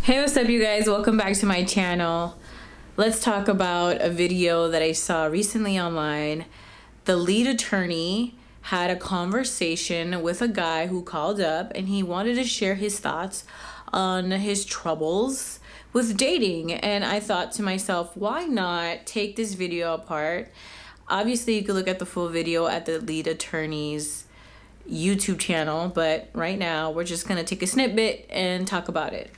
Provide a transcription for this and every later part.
Hey, what's up, you guys? Welcome back to my channel. Let's talk about a video that I saw recently online. The lead attorney had a conversation with a guy who called up and he wanted to share his thoughts on his troubles with dating. And I thought to myself, why not take this video apart? Obviously, you could look at the full video at the lead attorney's YouTube channel, but right now we're just gonna take a snippet and talk about it.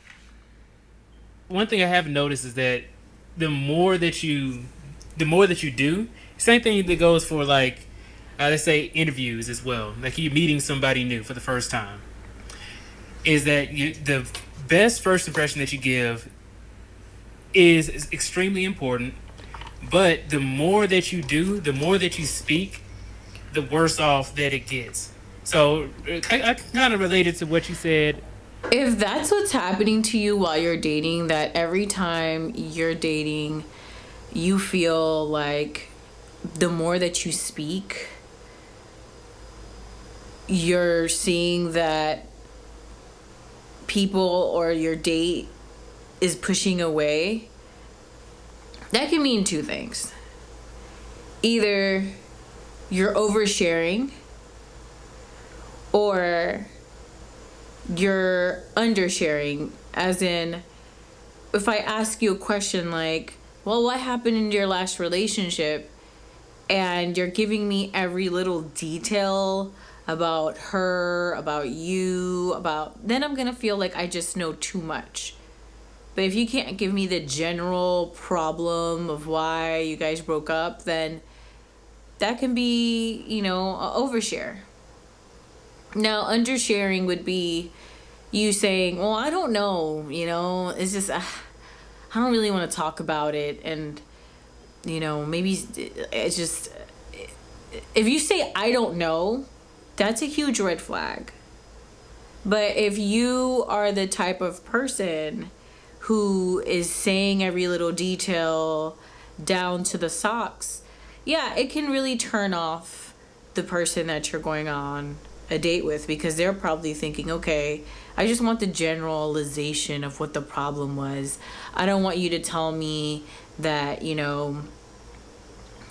One thing I have noticed is that the more that you do, same thing that goes for let's say interviews as well. Like you meeting somebody new for the first time, is that the best first impression that you give is extremely important. But the more that you do, the more that you speak, the worse off that it gets. So I kind of related to what you said. If that's what's happening to you while you're dating, that every time you're dating, you feel like the more that you speak, you're seeing that people or your date is pushing away, that can mean two things. Either you're oversharing or you're undersharing, as in, if I ask you a question like, well, what happened in your last relationship, and you're giving me every little detail about her, about you, then I'm gonna feel like I just know too much. But if you can't give me the general problem of why you guys broke up, then that can be, a overshare. Now, undersharing would be you saying, well, I don't know, it's just, I don't really want to talk about it. And, maybe it's just, if you say, I don't know, that's a huge red flag. But if you are the type of person who is saying every little detail down to the socks, yeah, it can really turn off the person that you're going on a date with, because they're probably thinking, okay, I just want the generalization of what the problem was. I don't want you to tell me that,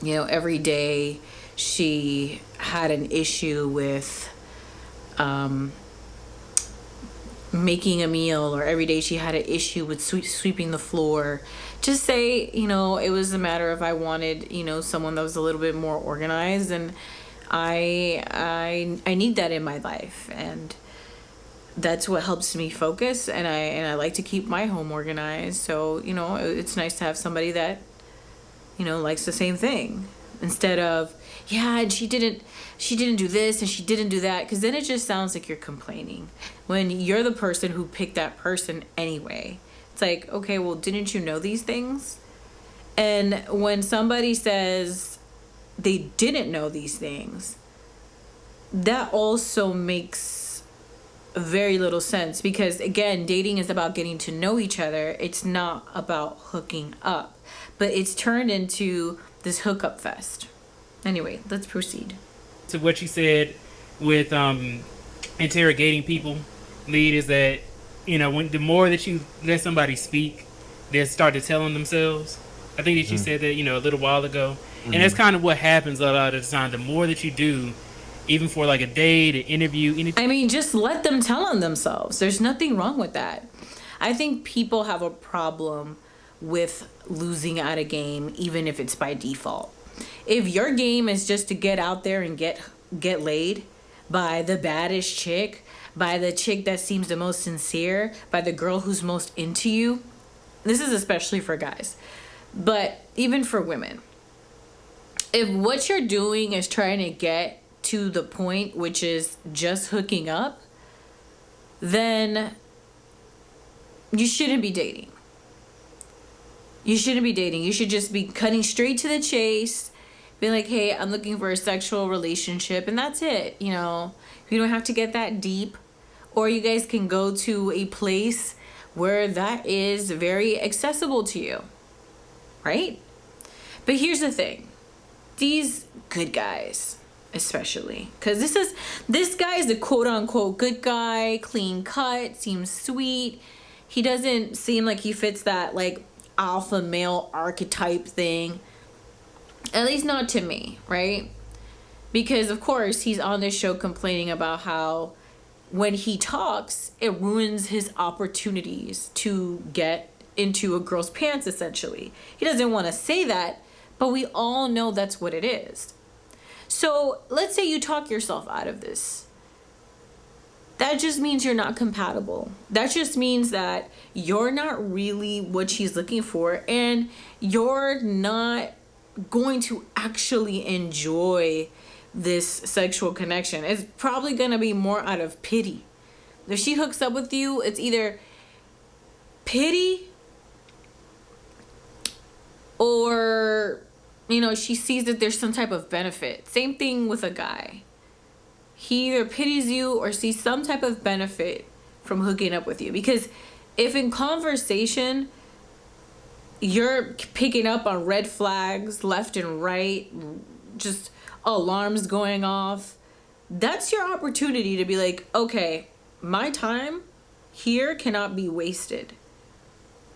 every day she had an issue with making a meal, or every day she had an issue with sweeping the floor. Just say, it was a matter of I wanted, someone that was a little bit more organized, and I need that in my life, and that's what helps me focus, and I like to keep my home organized. So, it's nice to have somebody that, likes the same thing, instead of, yeah, and she didn't do this and she didn't do that, because then it just sounds like you're complaining when you're the person who picked that person anyway. It's like, okay, well, didn't you know these things? And when somebody says they didn't know these things, that also makes very little sense, because again, dating is about getting to know each other. It's not about hooking up, but it's turned into this hookup fest. Anyway, let's proceed To what you said with interrogating people, lead, is that when the more that you let somebody speak, they start to tell on themselves. I think that you said that a little while ago. And that's kind of what happens a lot of the time. The more that you do, even for like a date, an interview, anything. I mean, just let them tell on themselves. There's nothing wrong with that. I think people have a problem with losing at a game, even if it's by default. If your game is just to get out there and get laid by the baddest chick, by the chick that seems the most sincere, by the girl who's most into you, this is especially for guys, but even for women. If what you're doing is trying to get to the point, which is just hooking up, then you shouldn't be dating. You shouldn't be dating. You should just be cutting straight to the chase, being like, hey, I'm looking for a sexual relationship, and that's it. You don't have to get that deep. Or you guys can go to a place where that is very accessible to you, right? But here's the thing. These good guys, especially, because this guy is the quote-unquote good guy, clean cut, seems sweet. He doesn't seem like he fits that like alpha male archetype thing. At least not to me, right? Because of course he's on this show complaining about how when he talks, it ruins his opportunities to get into a girl's pants, essentially. He doesn't want to say that, but we all know that's what it is. So let's say you talk yourself out of this. That just means you're not compatible. That just means that you're not really what she's looking for, and you're not going to actually enjoy this sexual connection. It's probably going to be more out of pity. If she hooks up with you, it's either pity or, you know, she sees that there's some type of benefit. Same thing with a guy. He either pities you or sees some type of benefit from hooking up with you. Because if in conversation you're picking up on red flags left and right, just alarms going off, that's your opportunity to be like, okay, my time here cannot be wasted.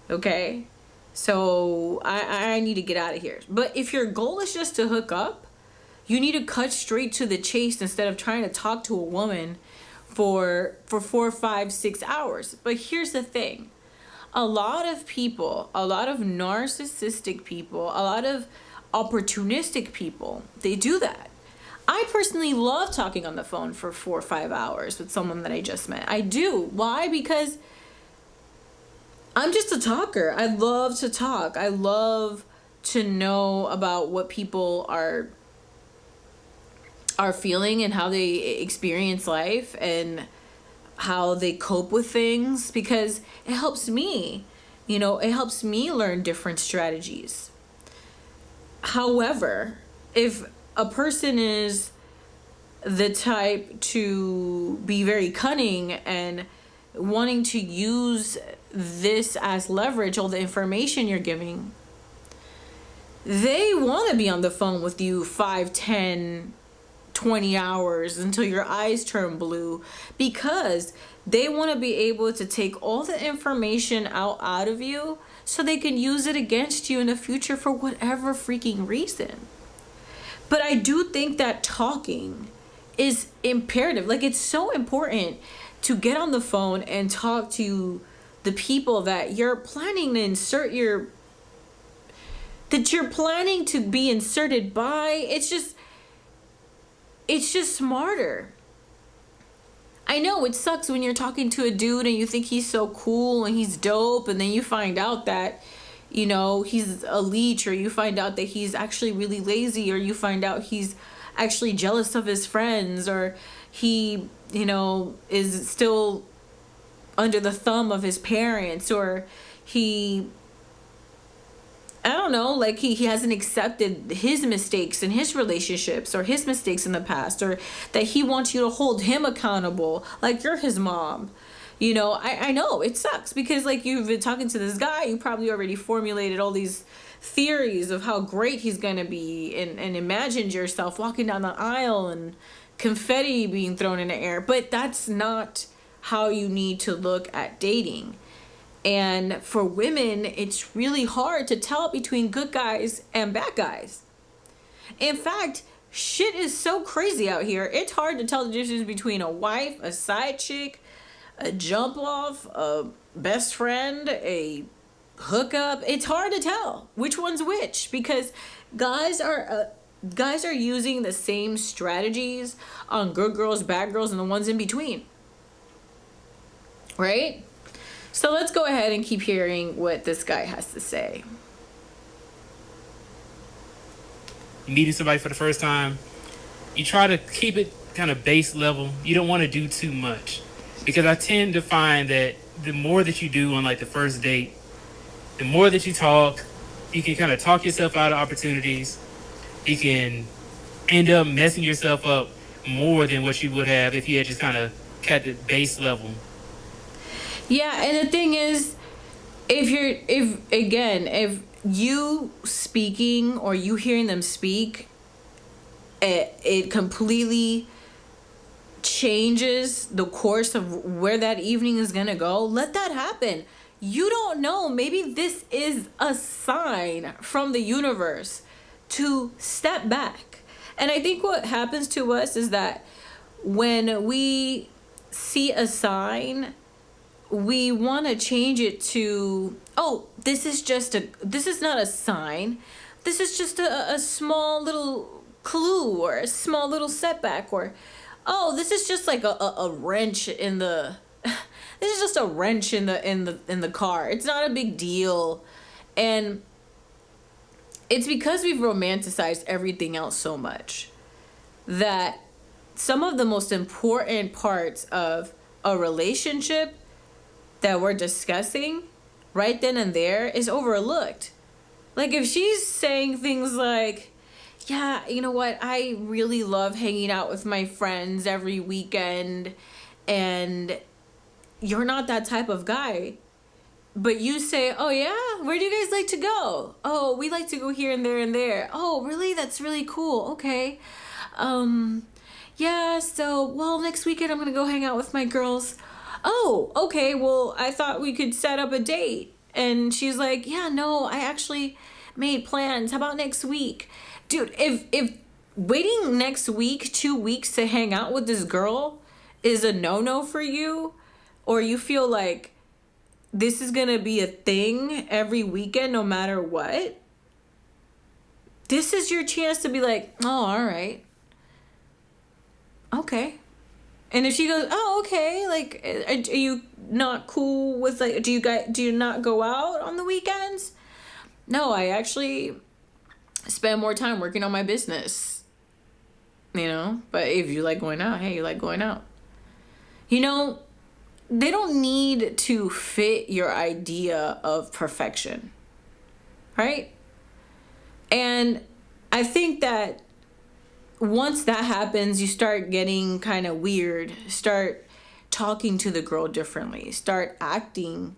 Okay? So I need to get out of here. But if your goal is just to hook up, you need to cut straight to the chase instead of trying to talk to a woman for 4, 5, 6 hours. But here's the thing. A lot of people, a lot of narcissistic people, a lot of opportunistic people, they do that. I personally love talking on the phone for 4 or 5 hours with someone that I just met. I do. Why? Because I'm just a talker. I love to talk. I love to know about what people are feeling and how they experience life and how they cope with things, because it helps me. You know, it helps me learn different strategies. However, if a person is the type to be very cunning and wanting to use this as leverage, all the information you're giving, they want to be on the phone with you 5, 10, 20 hours until your eyes turn blue, because they want to be able to take all the information out of you so they can use it against you in the future for whatever freaking reason. But I do think that talking is imperative. Like, it's so important to get on the phone and talk to the people that you're planning to that you're planning to be inserted by. It's just smarter. I know it sucks when you're talking to a dude and you think he's so cool and he's dope, and then you find out that, you know, he's a leech, or you find out that he's actually really lazy, or you find out he's actually jealous of his friends, or he, you know, is still under the thumb of his parents, or he, I don't know, like he hasn't accepted his mistakes in his relationships or his mistakes in the past, or that he wants you to hold him accountable like you're his mom. You know, I know it sucks, because like you've been talking to this guy, you probably already formulated all these theories of how great he's going to be, and imagined yourself walking down the aisle and confetti being thrown in the air. But that's not how you need to look at dating. And for women, it's really hard to tell between good guys and bad guys. In fact, shit is so crazy out here. It's hard to tell the difference between a wife, a side chick, a jump off, a best friend, a hookup. It's hard to tell which one's which, because guys are using the same strategies on good girls, bad girls, and the ones in between. Right? So let's go ahead and keep hearing what this guy has to say. You're meeting somebody for the first time, you try to keep it kind of base level. You don't want to do too much, because I tend to find that the more that you do on like the first date, the more that you talk, you can kind of talk yourself out of opportunities. You can end up messing yourself up more than what you would have if you had just kind of kept it base level. Yeah, and the thing is, if you speaking or you hearing them speak, it completely changes the course of where that evening is going to go. Let that happen. you don't know. Maybe this is a sign from the universe to step back. And I think what happens to us is that when we see a sign, we want to change it to, oh, this is not a sign. This is just a small little clue or a small little setback, or, oh, this is just like a wrench in the, this is just a wrench in the car. It's not a big deal. And it's because we've romanticized everything else so much that some of the most important parts of a relationship that we're discussing right then and there is overlooked. Like if she's saying things like, yeah, you know what, I really love hanging out with my friends every weekend, and you're not that type of guy, but you say, oh yeah, where do you guys like to go? Oh, we like to go here and there and there. Oh, really? That's really cool. Okay. Yeah, so, well, next weekend I'm gonna go hang out with my girls. Oh, okay, well, I thought we could set up a date. And she's like, yeah, no, I actually made plans. How about next week? Dude, if waiting next week, 2 weeks to hang out with this girl is a no-no for you, or you feel like this is gonna be a thing every weekend no matter what, this is your chance to be like, oh, all right. Okay. And if she goes, oh, okay, like, are you not cool with, like, do you not go out on the weekends? No, I actually spend more time working on my business, you know? But if you like going out, hey, you like going out. You know, they don't need to fit your idea of perfection, right? And I think that once that happens, you start getting kind of weird, start talking to the girl differently, start acting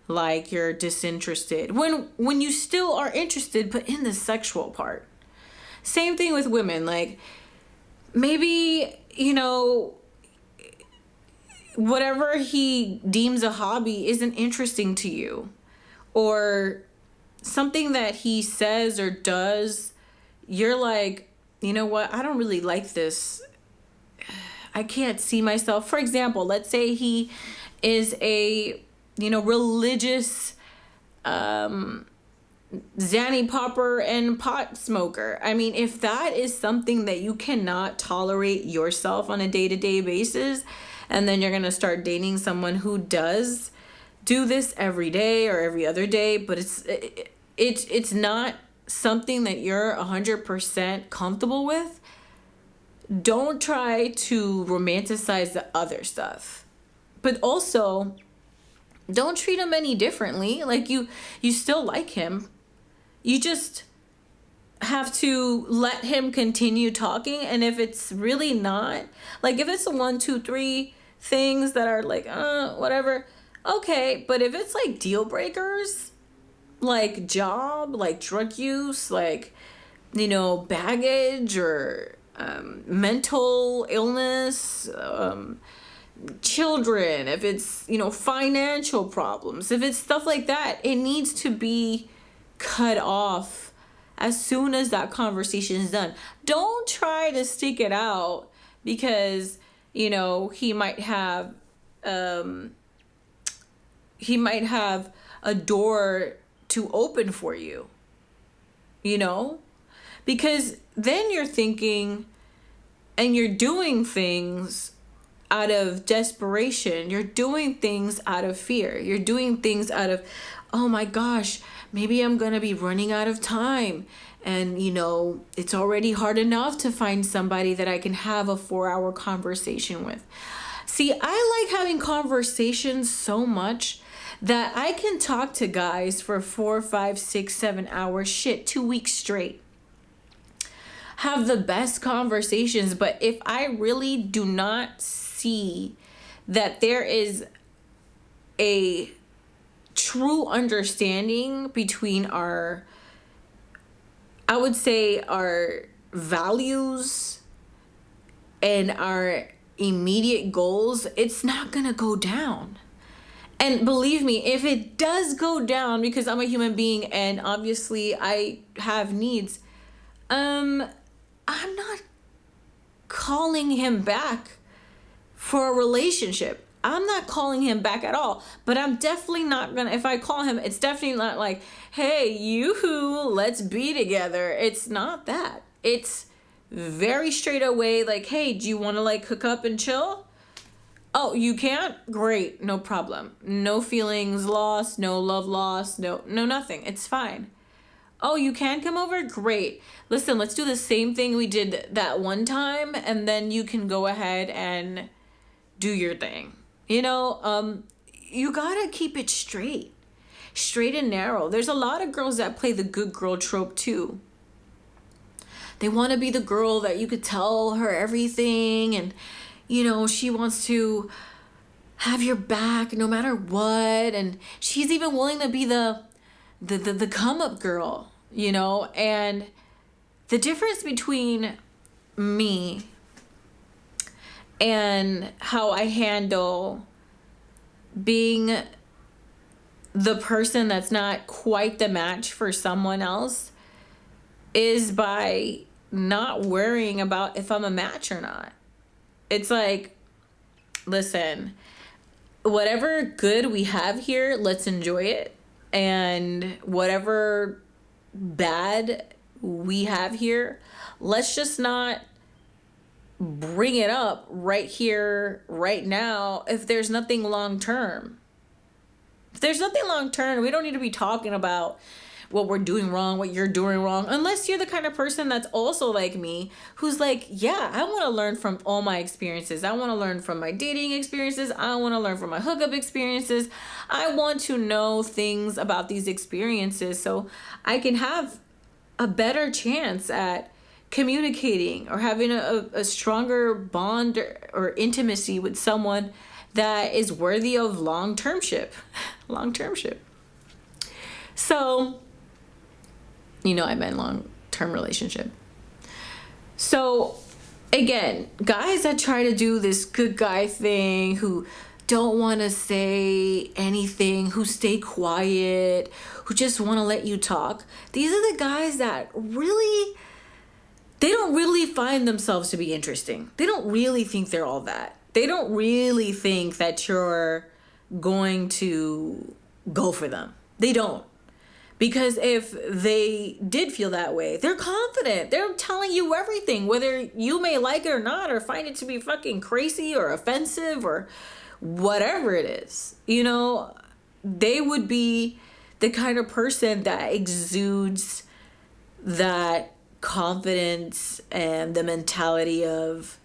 like you're disinterested when you still are interested, but in the sexual part. Same thing with women. Like, maybe, you know, whatever he deems a hobby isn't interesting to you, or something that he says or does, you're like, you know what, I don't really like this. I can't see myself. For example, let's say he is a, you know, religious Zanny popper and pot smoker. I mean, if that is something that you cannot tolerate yourself on a day-to-day basis, and then you're going to start dating someone who does do this every day or every other day, but it's not something that you're 100% comfortable with, don't try to romanticize the other stuff. But also, don't treat him any differently. Like, you still like him. You just have to let him continue talking. And if it's really not, like, if it's a 1, 2, 3 things that are like, whatever, okay. But if it's like deal breakers, like job, like drug use, like, you know, baggage, or mental illness, children, if it's, you know, financial problems, if it's stuff like that, it needs to be cut off as soon as that conversation is done. Don't try to stick it out because, you know, he might have a door to open for you, you know, because then you're thinking and you're doing things out of desperation. You're doing things out of fear. You're doing things out of, oh my gosh, maybe I'm going to be running out of time. And, you know, it's already hard enough to find somebody that I can have a 4-hour conversation with. See, I like having conversations so much that I can talk to guys for 4, 5, 6, 7 hours, 2 weeks straight. Have the best conversations, but if I really do not see that there is a true understanding between our, I would say, our values and our immediate goals, it's not gonna go down. And believe me, if it does go down, because I'm a human being and obviously I have needs, I'm not calling him back for a relationship. I'm not calling him back at all. But I'm definitely not gonna, if I call him, it's definitely not like, hey, you, let's be together. It's not that. It's very straight away, like, hey, do you wanna like hook up and chill? Oh, you can't? Great, no problem. No feelings lost, no love lost, no nothing. It's fine. Oh, you can come over? Great. Listen, let's do the same thing we did that one time, and then you can go ahead and do your thing. You gotta keep it straight and narrow. There's a lot of girls that play the good girl trope too. They want to be the girl that you could tell her everything, and she wants to have your back no matter what, and she's even willing to be the come up girl, and the difference between me and how I handle being the person that's not quite the match for someone else is by not worrying about if I'm a match or not. It's like, listen, whatever good we have here, let's enjoy it. And whatever bad we have here, let's just not bring it up right here, right now, if there's nothing long term. If there's nothing long term, we don't need to be talking about what we're doing wrong, what you're doing wrong, unless you're the kind of person that's also like me, who's like, yeah, I want to learn from all my experiences. I want to learn from my dating experiences. I want to learn from my hookup experiences. I want to know things about these experiences so I can have a better chance at communicating or having a stronger bond or intimacy with someone that is worthy of long-termship. So, I meant long-term relationship. So, again, guys that try to do this good guy thing, who don't want to say anything, who stay quiet, who just want to let you talk, these are the guys that really, they don't really find themselves to be interesting. They don't really think they're all that. They don't really think that you're going to go for them. They don't. Because if they did feel that way, they're confident. They're telling you everything, whether you may like it or not, or find it to be fucking crazy or offensive or whatever it is. They would be the kind of person that exudes that confidence and the mentality of,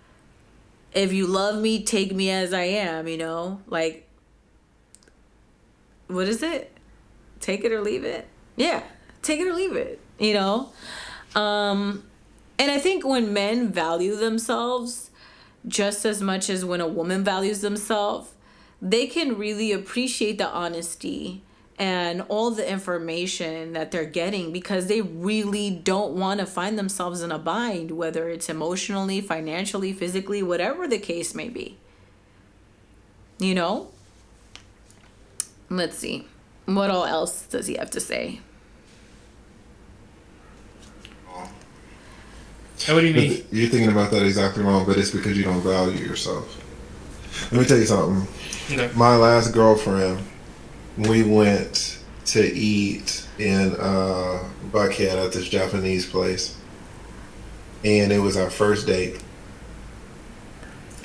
if you love me, take me as I am, like, what is it? Take it or leave it? Yeah, take it or leave it, And I think when men value themselves just as much as when a woman values themselves, they can really appreciate the honesty and all the information that they're getting, because they really don't want to find themselves in a bind, whether it's emotionally, financially, physically, whatever the case may be. Let's see. What all else does he have to say? What do you mean? You're thinking about that exactly wrong, but it's because you don't value yourself. Let me tell you something. Okay. My last girlfriend, we went to eat in Buckhead at this Japanese place, and it was our first date.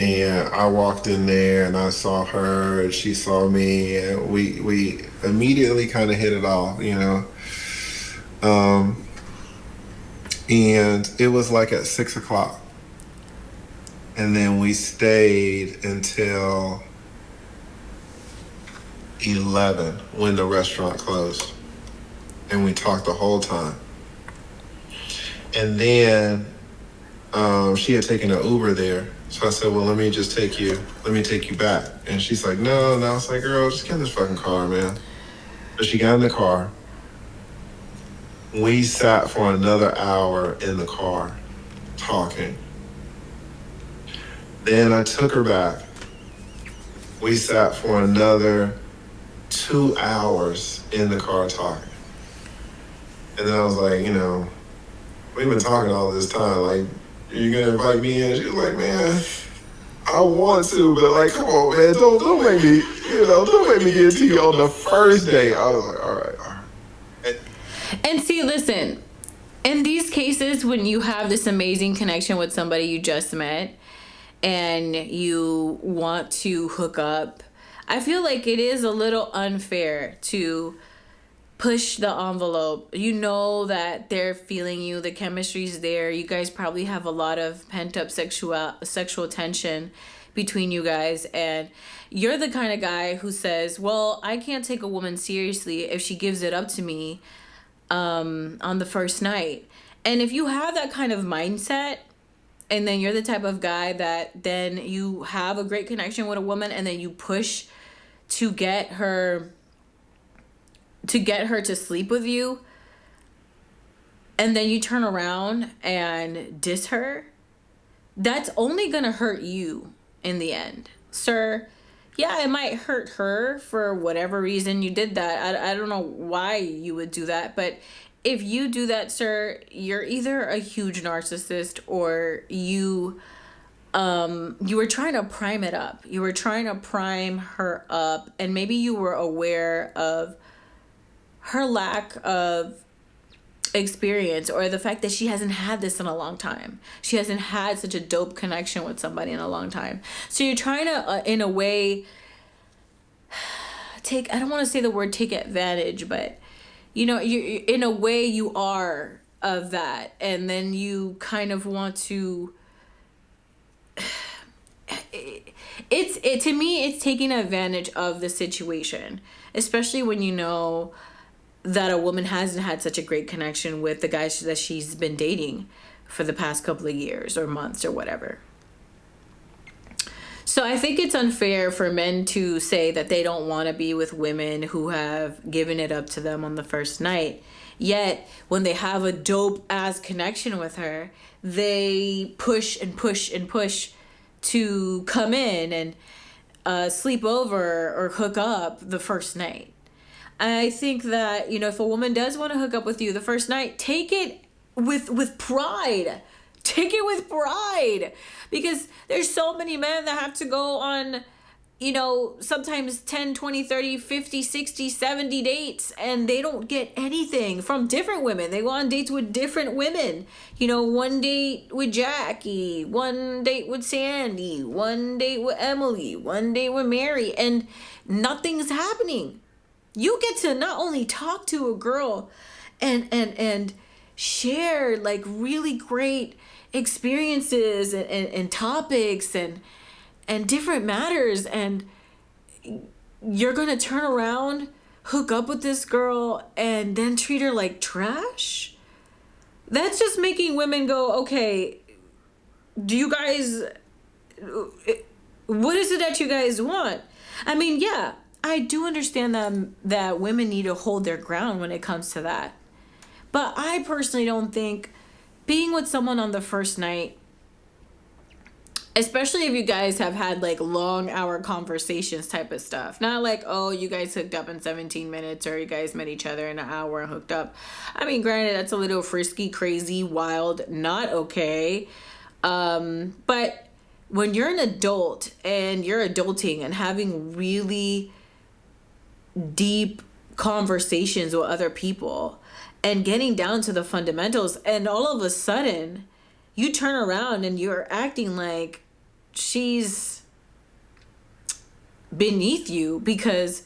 And I walked in there and I saw her and she saw me, and we immediately kind of hit it off, and it was like at 6:00, and then we stayed until 11 when the restaurant closed, and we talked the whole time. And then she had taken an Uber there. So I said, well, let me take you back. And she's like, no. I was like, girl, just get in this fucking car, man. But she got in the car. We sat for another hour in the car talking. Then I took her back. We sat for another 2 hours in the car talking. And then I was like, we've been talking all this time. Like, you gonna invite me in? She was like, man, I want to, but like, come on, man, don't make me, don't make me get to you on the first day. I was like, all right. And see, listen, in these cases, when you have this amazing connection with somebody you just met and you want to hook up, I feel like it is a little unfair to push the envelope. You know that they're feeling you, the chemistry's there. You guys probably have a lot of pent-up sexual tension between you guys, and you're the kind of guy who says, well, I can't take a woman seriously if she gives it up to me on the first night. And if you have that kind of mindset, and then you're the type of guy that then you have a great connection with a woman and then you push to get her to sleep with you, and then you turn around and diss her, that's only gonna hurt you in the end, sir. Yeah, it might hurt her for whatever reason you did that. I don't know why you would do that, but if you do that, sir, you're either a huge narcissist or you were trying to prime it up. You were trying to prime her up, and maybe you were aware of her lack of experience or the fact that she hasn't had this in a long time. She hasn't had such a dope connection with somebody in a long time. So you're trying to, in a way, I don't want to say the word take advantage, but, you in a way you are of that. And then you kind of want to, to me, it's taking advantage of the situation, especially when you know that a woman hasn't had such a great connection with the guys that she's been dating for the past couple of years or months or whatever. So I think it's unfair for men to say that they don't want to be with women who have given it up to them on the first night. Yet, when they have a dope-ass connection with her, they push and push and push to come in and sleep over or hook up the first night. I think that, if a woman does want to hook up with you the first night, take it with pride. Take it with pride. Because there's so many men that have to go on, sometimes 10, 20, 30, 50, 60, 70 dates, and they don't get anything from different women. They go on dates with different women. One date with Jackie, one date with Sandy, one date with Emily, one date with Mary, and nothing's happening. You get to not only talk to a girl and share like really great experiences and topics and different matters, and you're gonna turn around, hook up with this girl, and then treat her like trash? That's just making women go, okay, do you guys, what is it that you guys want? I mean, yeah, I do understand that women need to hold their ground when it comes to that. But I personally don't think being with someone on the first night, especially if you guys have had like long hour conversations type of stuff, not like, oh, you guys hooked up in 17 minutes or you guys met each other in an hour and hooked up. I mean, granted, that's a little frisky, crazy, wild, not okay. But when you're an adult and you're adulting and having really deep conversations with other people and getting down to the fundamentals, and all of a sudden you turn around and you're acting like she's beneath you because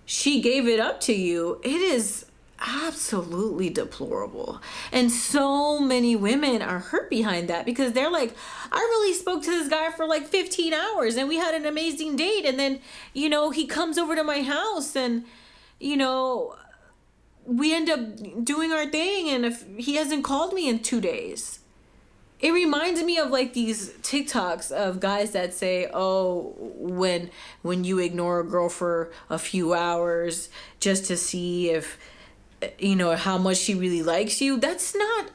she gave it up to you, it is absolutely deplorable. And so many women are hurt behind that because they're like, I really spoke to this guy for like 15 hours and we had an amazing date, and then he comes over to my house and we end up doing our thing, and if he hasn't called me in 2 days. It reminds me of like these TikToks of guys that say, oh, when you ignore a girl for a few hours just to see if how much she really likes you. That's not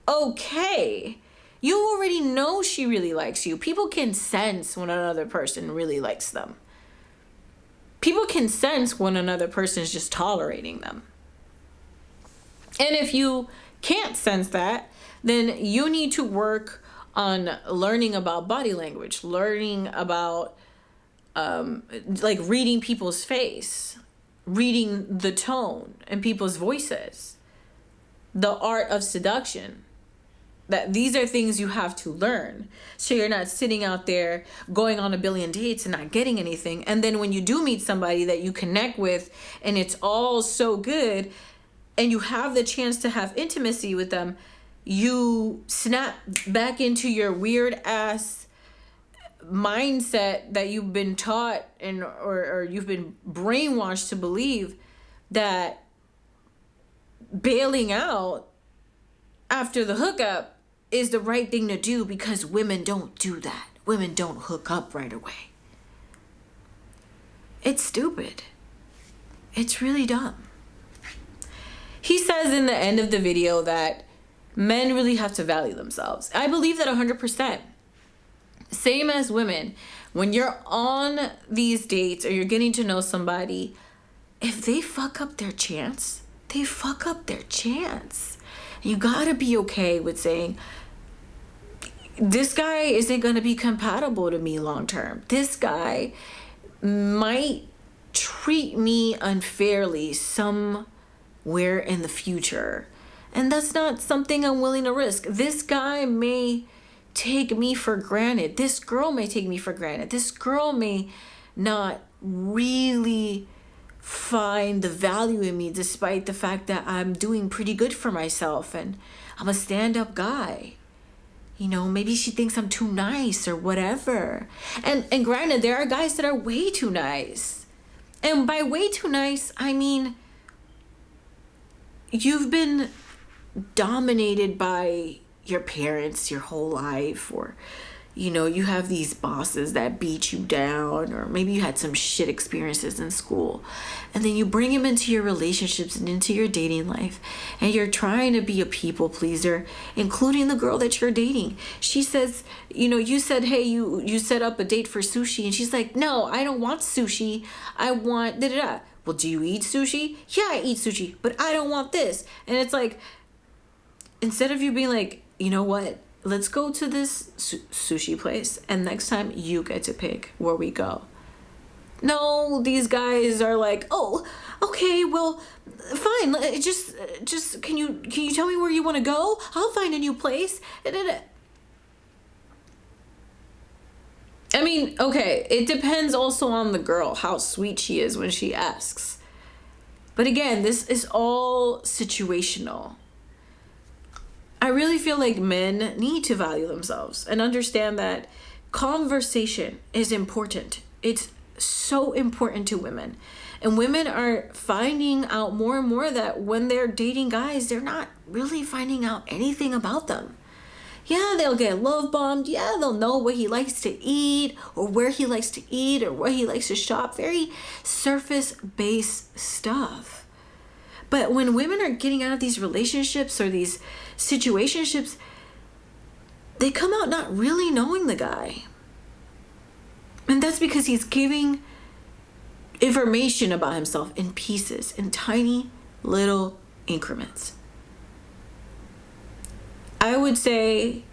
okay. You already know she really likes you. People can sense when another person really likes them. people can sense when another person is just tolerating them. And if you can't sense that, then you need to work on learning about body language, learning about like reading people's face, reading the tone in people's voices, the art of seduction. That these are things you have to learn, so you're not sitting out there going on a billion dates and not getting anything. And then when you do meet somebody that you connect with and it's all so good and you have the chance to have intimacy with them, you snap back into your weird ass mindset that you've been taught and or you've been brainwashed to believe that bailing out after the hookup is the right thing to do, because women don't do that. Women don't hook up right away. It's stupid. It's really dumb. He says in the end of the video that men really have to value themselves. I believe that 100%. Same as women. When you're on these dates or you're getting to know somebody, if they fuck up their chance, they fuck up their chance. You gotta be okay with saying, this guy isn't gonna be compatible to me long term. This guy might treat me unfairly somewhere in the future. And that's not something I'm willing to risk. This guy may take me for granted. This girl may take me for granted. This girl may not really find the value in me, despite the fact that I'm doing pretty good for myself and I'm a stand-up guy. You know, maybe she thinks I'm too nice or whatever. And granted, there are guys that are way too nice. And by way too nice, I mean you've been dominated by your parents your whole life, or you know, you have these bosses that beat you down, or maybe you had some shit experiences in school, and then you bring them into your relationships and into your dating life, and you're trying to be a people pleaser, including the girl that you're dating. She says, you know, you said, hey, you set up a date for sushi, and she's like, no, I don't want sushi, I want da-da-da. Well, do you eat sushi? Yeah, I eat sushi, but I don't want this. And it's like, instead of you being like, you know what, let's go to this sushi place, and next time you get to pick where we go. No, these guys are like, oh, okay, well, fine. Just can you tell me where you want to go? I'll find a new place. I mean, okay, it depends also on the girl, how sweet she is when she asks. But again, this is all situational. I really feel like men need to value themselves and understand that conversation is important. It's so important to women. And women are finding out more and more that when they're dating guys, they're not really finding out anything about them. Yeah, they'll get love bombed. Yeah, they'll know what he likes to eat or where he likes to eat or where he likes to shop. Very surface-based stuff. But when women are getting out of these relationships or these situationships, they come out not really knowing the guy. And that's because he's giving information about himself in pieces, in tiny little increments. I would say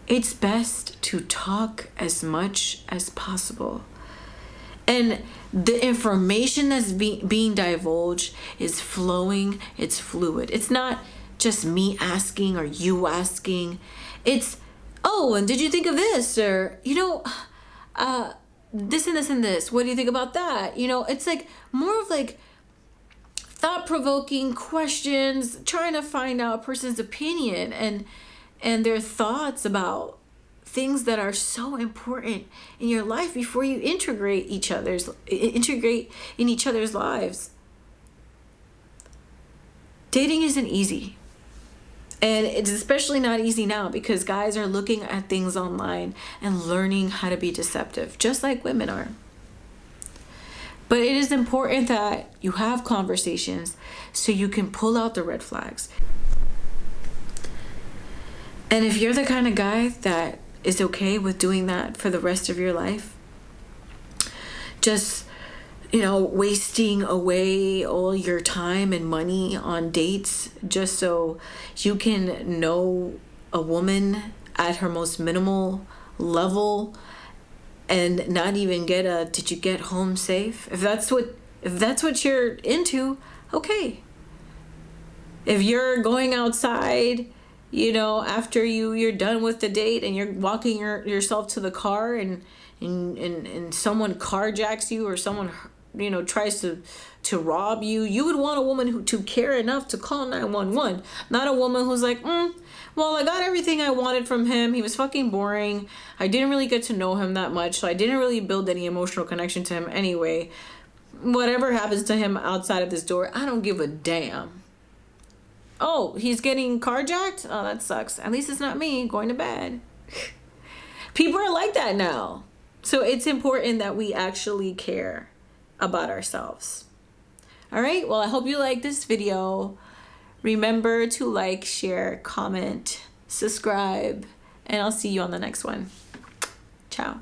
it's best to talk as much as possible. And the information that's being divulged is flowing, it's fluid. It's not just me asking or you asking. It's, oh, and did you think of this? Or, you know, this and this and this. What do you think about that? You know, it's like more of like thought-provoking questions, trying to find out a person's opinion and their thoughts about things that are so important in your life before you integrate in each other's lives. Dating isn't easy. And it's especially not easy now because guys are looking at things online and learning how to be deceptive, just like women are. But it is important that you have conversations so you can pull out the red flags. And if you're the kind of guy that is okay with doing that for the rest of your life, just, wasting away all your time and money on dates just so you can know a woman at her most minimal level and not even get a "did you get home safe?" If that's what you're into, okay. If you're going outside, after you're done with the date and you're walking yourself to the car and someone carjacks you or someone tries to rob you, you would want a woman to care enough to call 911, not a woman who's like, well, I got everything I wanted from him. He was fucking boring. I didn't really get to know him that much, so I didn't really build any emotional connection to him anyway. Whatever happens to him outside of this door, I don't give a damn. Oh, he's getting carjacked? Oh, that sucks. At least it's not me going to bed. People are like that now. So it's important that we actually care about ourselves. All right, well, I hope you like this video. Remember to like, share, comment, subscribe, and I'll see you on the next one. Ciao.